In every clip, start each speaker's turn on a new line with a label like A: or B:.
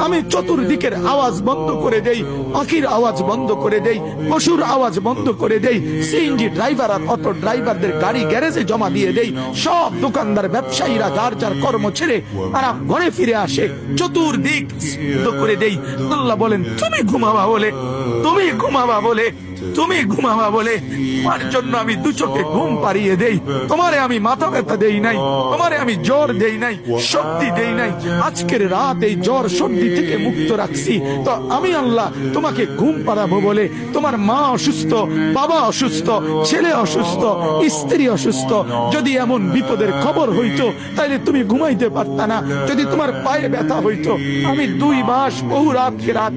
A: আমি চতুর্দিকের আওয়াজ বন্ধ করে দেই, পাখির আওয়াজ বন্ধ করে দেই, পশুর আওয়াজ বন্ধ করে দেই, সিএনজি ড্রাইভার আর অটো ড্রাইভারদের গাড়ি গ্যারেজে জমা দিয়ে দেই, সব দোকানদার ব্যবসায়ীরা যার যার কর্ম ছেড়ে তারা ঘরে ফিরে আসে, চতুর্দিক বন্ধ করে দেই। আল্লাহ বলেন তুমি ঘুমাবা বলে, তুমি ঘুমাবা বলে, তুমি ঘুমাবা বলে তোমার জন্য আমি দু চোখে ঘুম পাড়িয়ে দেই। তোমারে আমি মাথা ব্যথা দেই নাই, তোমারে আমি জ্বর দেই নাই, সর্দি দেই নাই। আজকের রাত এই জ্বর সর্দি থেকে মুক্ত রাখছি, তো আমি আল্লাহ তোমাকে ঘুম পাড়াবো বলে তোমার মা অসুস্থ, বাবা অসুস্থ, ছেলে অসুস্থ, স্ত্রী অসুস্থ, যদি এমন বিপদের খবর হইতো তাইলে তুমি ঘুমাইতে পারতা না। যদি তোমার পায়ে ব্যথা হইতো, আমি 2 মাস বহু রাতকে রাত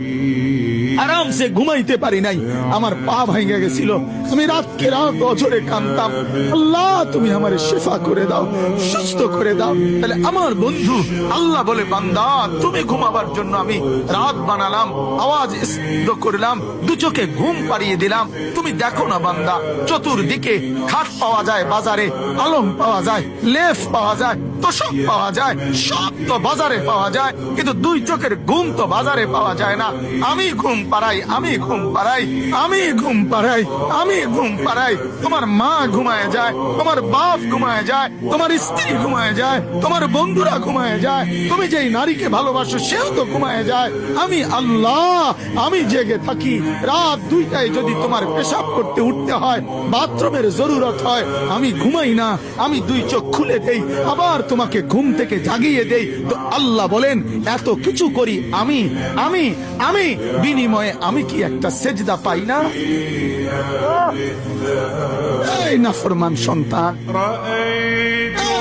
A: আরামসে ঘুমাইতে পারি নাই, আমার পা ভাঙে গেছিল, আমি রাতকে রাত অঝরে কাঁদতাম, আল্লাহ তুমি আমার শিফা করে দাও, সুস্থ করে দাও। তাহলে আমার বন্ধু আল্লাহ বলে বান্দা তুমি ঘুমাবার জন্য আমি রাত বানালাম, আওয়াজ স্তব্ধ করলাম, দু চোখে ঘুম পাড়িয়ে দিলাম। তুমি দেখো না বান্দা, চতুর্দিকে খাট পাওয়া যায় বাজারে, আলম পাওয়া যায়, লেফ পাওয়া যায়, তোষক পাওয়া যায়, সব তো বাজারে পাওয়া যায়, কিন্তু 2 চোখের ঘুম তো বাজারে পাওয়া যায় না। আমি ঘুম পাড়াই, আমি ঘুম পাড়াই, আমি ঘুম পাড়াই, আমি ঘুম পাড়াই। তোমার মা ঘুমায় যায়, তোমার বাপ ঘুমায় যায়, তোমার স্ত্রী ঘুমায় যায়, তোমার বন্ধুরা ঘুমায় যায়, তুমি যেই নারীকে ভালোবাসো সেও তো ঘুমায় যায়। আমি আল্লাহ আমি জেগে থাকি। রাত 2টায় যদি তোমার পেশাব করতে উঠতে হয়, বাথরুমের জরুরত হয়, আমি ঘুমাই না, আমি 2 চোখ খুলে দেই, আবার তোমাকে ঘুম থেকে জাগিয়ে দেই। তো আল্লাহ বলেন এত কিছু করি আমি, আমি আমি বিনিময়ে আমি কি একটা সেজদা পাই না? এই নাফরমান সন্তান,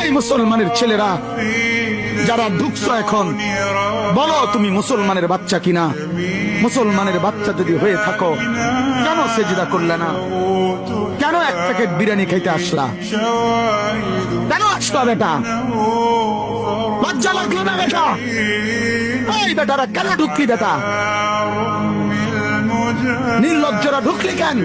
A: এই মুসলমানের ছেলেরা যারা ঢুকছো এখন, বলো তুমি মুসলমানের বাচ্চা কিনা? মুসলমানের বাচ্চা যদি হয়ে থাকো, কেন সেজদা করলে না? কেন 1 প্যাকেট বিরিয়ানি খাইতে আসলা? কেন আসলা বেটা? লজ্জা লাগলো না বেটা? এই বেটারা কেন ঢুকলি বেটা? নির্লজ্জরা ঢুকলি কেন?